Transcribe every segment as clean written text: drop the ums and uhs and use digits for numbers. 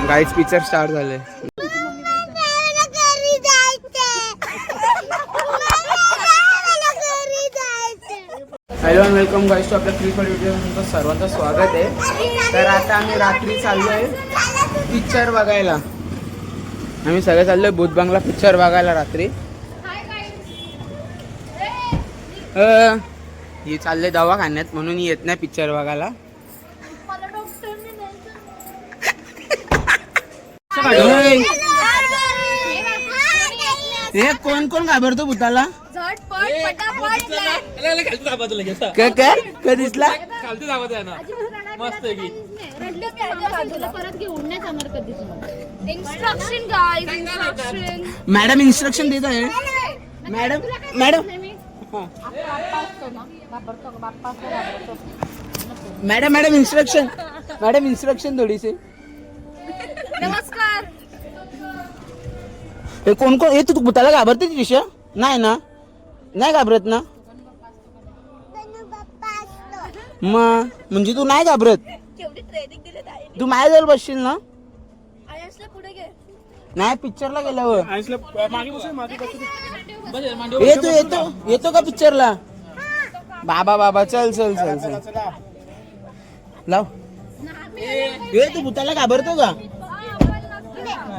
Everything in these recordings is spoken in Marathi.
गाईज पिक्चर स्टार्ट झाले. Hello and welcome guys to आपल्या फ्री फॉर व्हिडिओ. तुमचं सर्वांचं स्वागत आहे. तर आता आम्ही रात्री चाललो आहे पिक्चर बघायला. आम्ही सगळे चाललो आहे भूत बंगला पिक्चर बघायला रात्री. ही चालले दवाखान्यात म्हणून येत नाही पिक्चर बघायला. हे कोण कोण घाबरतो भूताला? काय काय दिसला? मॅडम इन्स्ट्रक्शन देत आहे. Madam madam madam madam instruction थोडीशी. नमस्कार. हे कोण कोण? हे तू भूताला घाबरते दिशा? नाही ना, नाही घाबरत ना मग? म्हणजे तू नाही घाबरत? तू माझ्याजवळ बसशील ना? नाही पिक्चरला गेल्यावर येतो येतो येतो का पिक्चरला? बाबा बाबा चल चल चल चल लाव. ये तू भूताला घाबरतो का?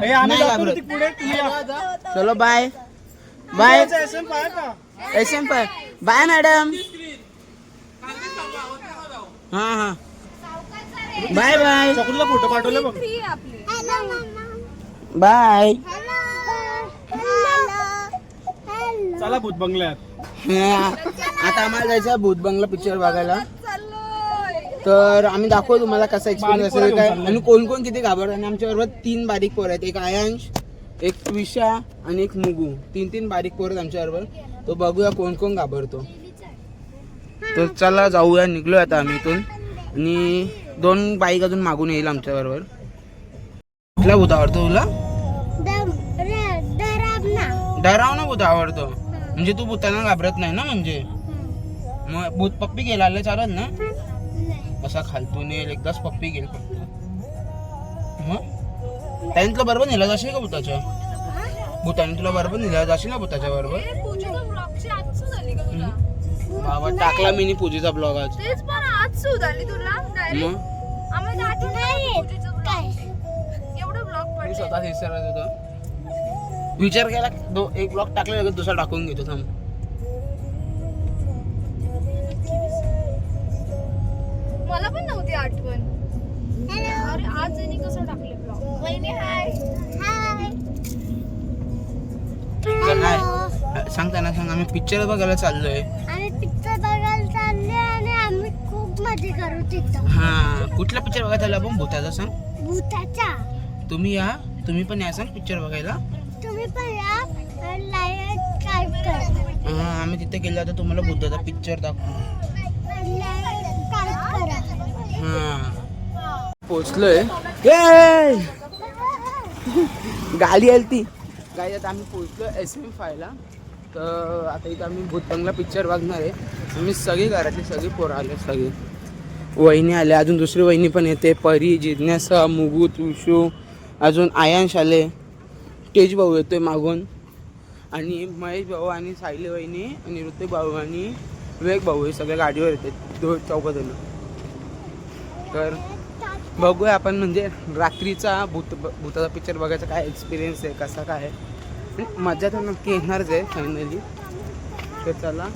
नाही घाबरत. चलो बाय बाय. एसएम पाय बाय मॅडम. हा हा बाय बाय. फोटो पाठवले बघ. बाय. चला भूत बंगल्यात. आता आम्हाला जायचं भूत बंगला पिक्चर बघायला. तर आम्ही दाखवू तुम्हाला कसा एक्सपिरियन्स असेल काय आणि कोण कोण किती घाबरत. आणि आमच्या बरोबर 3 बारीक पोर आहेत. एक आयांश, एक विशा आणि एक मुगू. 3 बारीक पोर आहेत आमच्या बरोबर. तो बघूया कोण कोण घाबरतो. तर चला जाऊया. निघलो आता आम्ही इथून. आणि 2 बाईक अजून मागून येईल आमच्या बरोबर. कुठला भूत आवडतो तुला? डरावना भूत आवडतो. म्हणजे तू भूताला घाबरत नाही ना? म्हणजे मग भूत पप्पी गेला चालत ना? असा खालतून येईल एकदाच पप्पी गेल फक्त. मग त्याने तुला बरोबर नेला जाशील का भूताच्या? भूताने तुला बरोबर नेला जाशील ना भूताच्या बरोबर? बाबा टाकला मिनी पूजेचा ब्लॉग आज. मग स्वतः विसरत होतो. विचार केला एक ब्लॉग टाकला लगेच दुसरा टाकून घेतो. थांब. मला पण नव्हती आठवण. अरे आज यांनी कसं टाकले ब्लॉग. वहिनी हाय. हाय. सांग त्यांना सांग आम्ही पिक्चर बघायला चाललोय. आम्ही पिक्चर बघायला चाललोय आणि आम्ही खूप मजा करू तिथं. हा कुठला पिक्चर बघायला चाललो आपण? भूताचा सांग. भूताचा. तुम्ही या. तुम्ही पण या सांग पिक्चर बघायला. तुम्ही पण या. लाईक टाईप करा. हा आम्ही तिथे गेलो तर तुम्हाला भूताचा पिक्चर दाखवू. हा पोचलोय. गाडी आली ती काय. आता आम्ही पोचलो SM5 ला. तर आता इथं आम्ही भूत बंगला पिक्चर बघणार आहे. आम्ही सगळी घरातली सगळी पोरं आले. सगळी वहिनी आले. अजून दुसरी वहिनी पण येते. परी, जिज्ञासा, मुगू, तुळशू, अजून आयांश आले. तेज भाऊ येतोय मागून. आणि महेश भाऊ आणि सायली वहिनी आणि ऋतिक भाऊ आणि विवेक भाऊ हे सगळे गाडीवर येते. 2-4 तर बघूया आपण म्हणजे रात्रीचा भूताचा पिक्चर बघायचा काय एक्सपिरियन्स आहे कसा काय आहे. मजा तर नक्की येणारच आहे फायनली. तर चला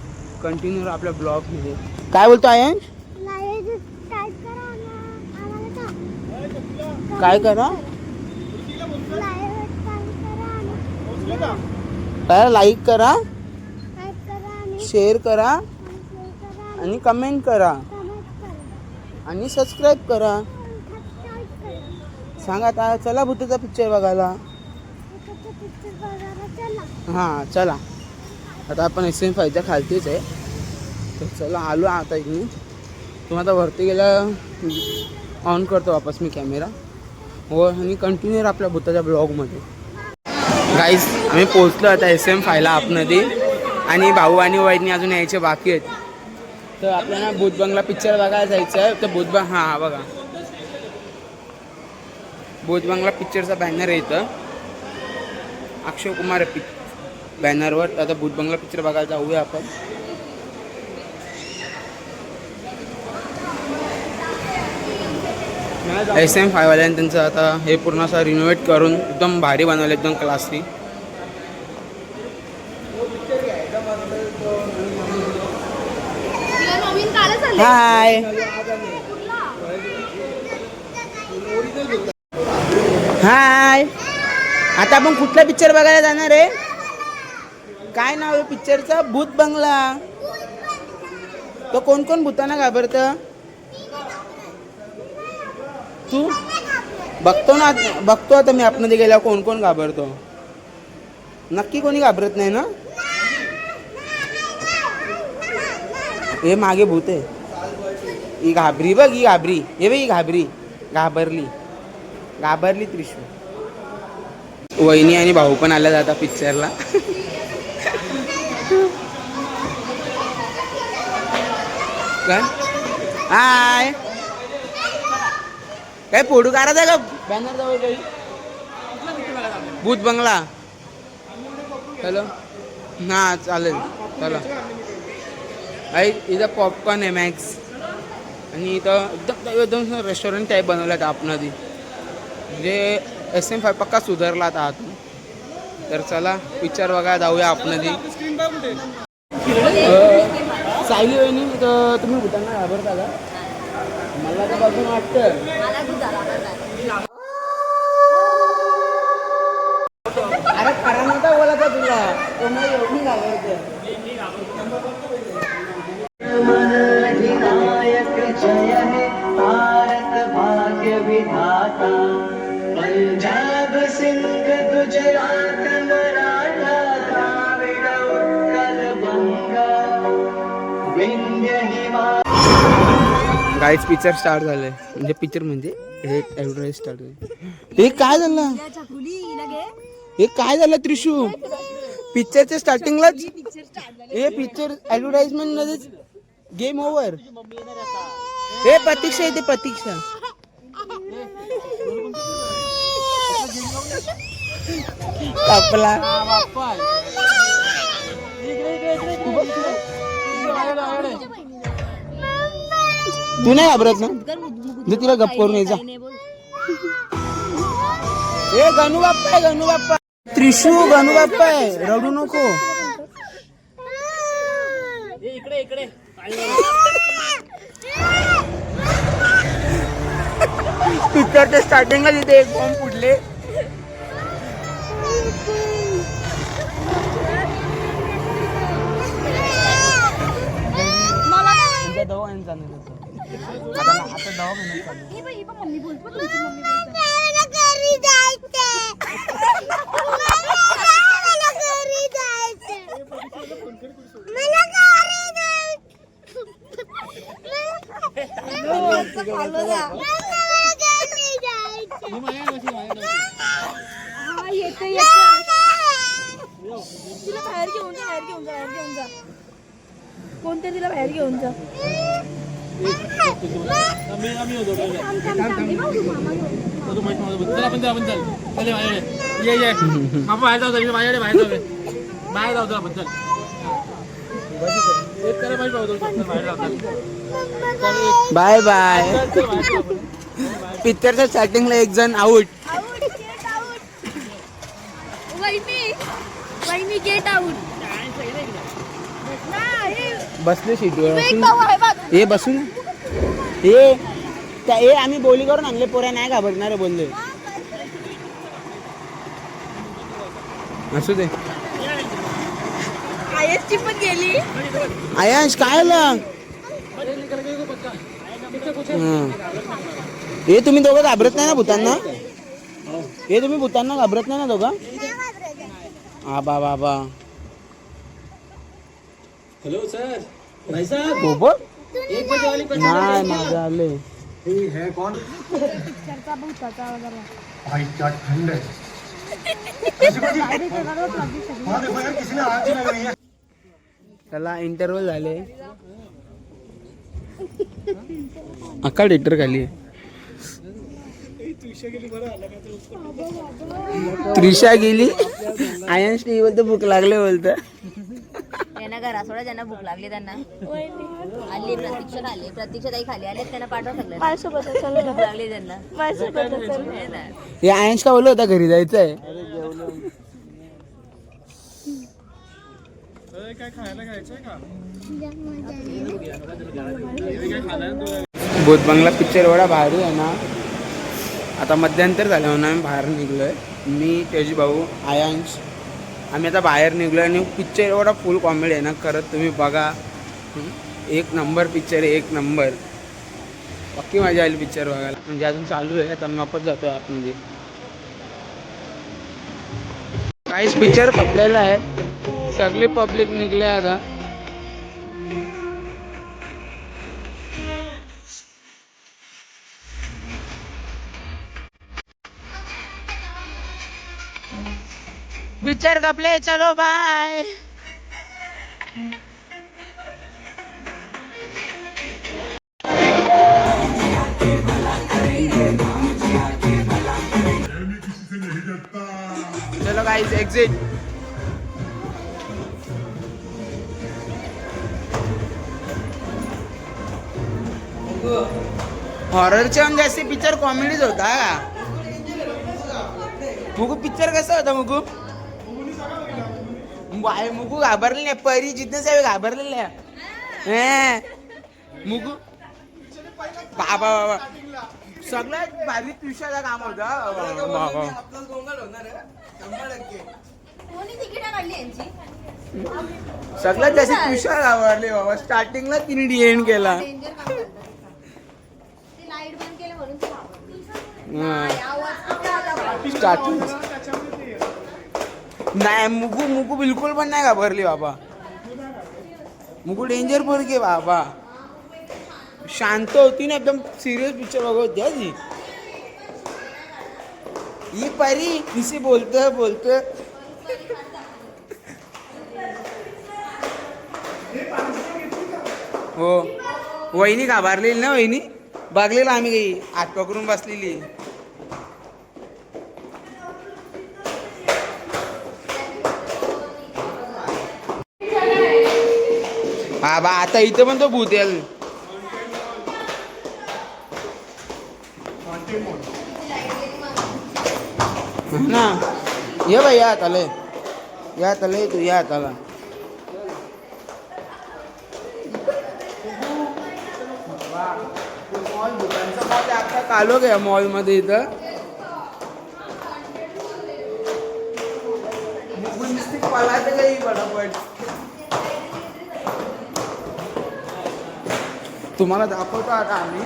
कंटिन्यू आपल्या ब्लॉगमध्ये. काय बोलतो आयांश? काय करा? लाईक करा, शेअर करा आणि कमेंट करा आणि सबस्क्राईब करा. सांगा आता. चला भूताचा पिक्चर बघायला. हां चला. आता आपण SM5च्या खालतीच आहे. तर चला आलो आता इकडे. तुम्हाला वरती गेला ऑन करतो वापस मी कॅमेरा व आणि कंटिन्यू आपल्या भूताच्या ब्लॉगमध्ये. गाईज आम्ही पोहोचलो आता SM5 ला आतमध्ये. आणि भाऊ आणि वहिनी अजून यायचे बाकी आहेत. तर आपल्याला भूत बंगला पिक्चर बघायला जायचं आहे. तर भूत बंग हां बघा भूत बंगला पिक्चरचा बॅनर आहे इथं. अक्षय कुमार बॅनरवर. आता भूत बंगला पिक्चर बघायला जाऊया आपण. SM5 वाल्याने त्यांचं आता हे पूर्ण असं रिनोव्हेट करून एकदम भारी बनवलं, एकदम क्लासी. तिला नवीन कालच आले. हाय हाय. आता आपण कुठला पिक्चर बघायला जाणार आहे? काय नाव आहे पिक्चरचं? भूत बंगला. तो कोण कोण भूतांना घाबरतं? तू बघतो ना, बघतो आता मी आतमध्ये गेल्यावर कोण कोण घाबरतो. नक्की कोणी घाबरत नाही ना? हे मागे भूत आहे. ही घाबरी बघ, ही घाबरी. हे बघ, ही घाबरी घाबरली त्रिशू. वहिनी आणि भाऊ पण आल्या जाता पिक्चरला. काय हाय, काय फोटो काढायचा का बॅनर जवळ काही? भूत बंगला. हॅलो, हां चालेल चला. आई इथं पॉपकॉर्न आहे मॅक्स. आणि इथं एकदम रेस्टॉरंट टाईप बनवलं आहे आपणधी. म्हणजे SM5 पक्का सुधारला आता आतून. तर चला पिक्चर बघा, जाऊया आपणधी. सायली वहिनी, तर तुम्ही भूतांना घाबरता का? मला तर बघून वाटतं. अरे खरा नव्हता बोलायचा तुला, तो मला एवढी घाबरते. विनायक जय हे भारत भाग्य विधाता, Punjab Sindh Gujarat Maratha Dravida Utkal Banga Vindhya Himalaya. Guys picture start झालंय. म्हणजे पिक्चर म्हणजे हे ॲडव्हर्टाईज स्टार्ट झाली. हे काय झालं? हे काय झालं त्रिशू? पिक्चरच्या स्टार्टिंगलाच हे पिक्चर ॲडव्हर्टाइजमेंट मध्येच गेम ओव्हर. हे प्रतीक्षा येते, प्रतीक्षा. कापला. तू नाही घाबरत ना? तिला गप्प करून यायचा. हे गणू बाप्पा आहे, गणू बाप्पा. त्रिशू गणू बाप्पा आहे, रडू नको. इकडे पिक्चरच्या स्टार्टिंगला तिथे एक बॉम्ब फुटले. तिला बाहेर घेऊन जा. कोणतरी तिला बाहेर घेऊन जा. Bye bye. पिक्चरच्या स्टार्टिंगला एक जण आउट. वहिनी गेट आउट. बसले सीटवर. हे बसून हे आम्ही बोली करून आणले. पोऱ्या नाही घाबरणार बोलले. असू दे. आयसची पण गेली. आयांश काय आलं? हे तुम्ही दोघं घाबरत नाही ना भूतांना? हे तुम्ही भूतांना घाबरत नाही ना दोघं? आबा बाबा. हेलो सर, भाई साहब गोबर 1 बजे वाली नाही माझं आले. है कौन? पिक्चरचा भूताचा वगैरे. भाई क्या ठंड है. किसी ने आग लगा रही है. त्याला इंटरव्हल झाले. अक्का डेटर खाली. त्रिशा गेली आयन्स टी बोलतो भूक लागले बोलतं. त्यांना घरा सोडा, ज्यांना भूक लागली त्यांना आली प्रतीक्षा ताई खाली आले, त्यांना पाठवा सगळं. भूक लागली त्यांना. हे ना. हे आयन्स का बोललो होता घरी जायचंय. भूत बंगला पिक्चर एवढा भारी आहे ना. आता मध्यंतर झालं म्हणून आम्ही बाहेर निघलोय. मी तेजी भाऊ आयांश आम्ही आता बाहेर निघलोय आणि पिक्चर एवढा फुल कॉमेडी आहे ना. खरंच तुम्ही बघा. एक नंबर पिक्चर आहे, एक नंबर. पक्की मजा आली पिक्चर बघायला. म्हणजे अजून चालू आहे. आता मी वापस जातो आतमध्ये. काहीच पिक्चर संपलेला आहे. सगळे पब्लिक निघले आता. पिक्चर कपले चलो बाय. चलो गाइस एग्जिट. हॉररच्या जास्ती पिक्चर कॉमेडीज होता. मुगू पिक्चर कसा होता मुगू? मुगू घाबरले नाही. परी जितने साहेब घाबरलेले मुगू. बाबा बाबा सगळ्यात भारी ट्युशाचा काम होता. सगळ्यात जास्त ट्युशा घाबरले बाबा. स्टार्टिंगला तिने डिएंड केला. स्टार्टिंग नाही. मुगू मुगू बिलकुल पण नाही घाबरली बाबा. मुगू डेंजर पोरगी बाबा. शांत होती ना एकदम. सिरियस पिक्चर बघत होती आजी. ही परी किसी बोलत हो. वहिनी घाबरलेली ना. वहिनी बघलेला आम्ही काही हात पकडून बसलेली. हा बा आता इथं पण तो भूत येईल ना. ये बाई या तले तू या तला. मॉल भूतांचा मॉल आता कालो गया मॉल मध्ये. इथं पळायचं काही पटापट. तुम्हाला दाखवतो आता आम्ही.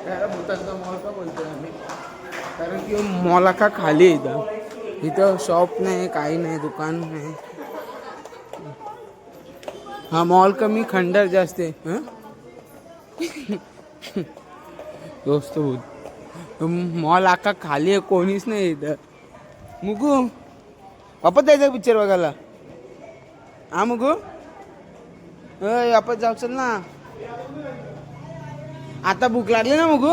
त्याला भूतांचा मॉल का बोलतोय आम्ही, कारण की मॉल अख्खा खाली आहे. इथं शॉप नाही, काही नाही, दुकान नाही. हा मॉल कमी, खंडर जास्त आहे. दोस्त भूत मॉल अख्खा खाली आहे, कोणीच नाही इथं. मुगू वापस जायचं पिक्चर बघायला. हा मुगू वापस जाऊ चल ना. आता भूक लागली ना मुगू.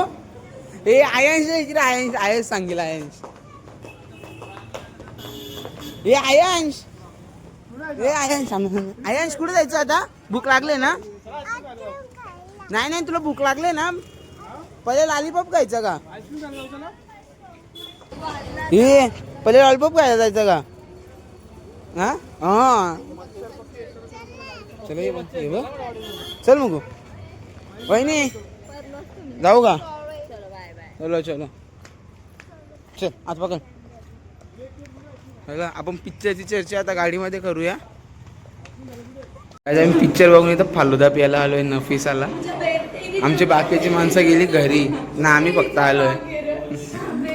हे आयन्स आयन्स सांगेल. आयन्स हे आयन्स आयन्स कुठे जायचं आता? भूक लागले ना? नाही तुला भूक लागले ना. पहिले लॉलीपॉप खायचं का? हे पहिले लॉलीपॉप खायला जायचं का? हा हा चल चल मुगू. वहिनी जाऊ का? चलो चलो चल आज पकड. आपण पिक्चरची चर्चा आता गाडीमध्ये करूया. आम्ही पिक्चर बघून इथं फालुदा प्यायला आलोय नफीसाला. आमची बाकीची माणसं गेली घरी ना, आम्ही फक्त आलोय.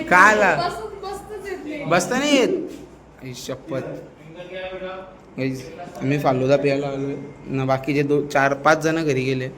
काय आला बसता नाही येत शपथ. आम्ही फालुदा प्यायला आलोय ना, बाकीचे 4-5 जण घरी गेले.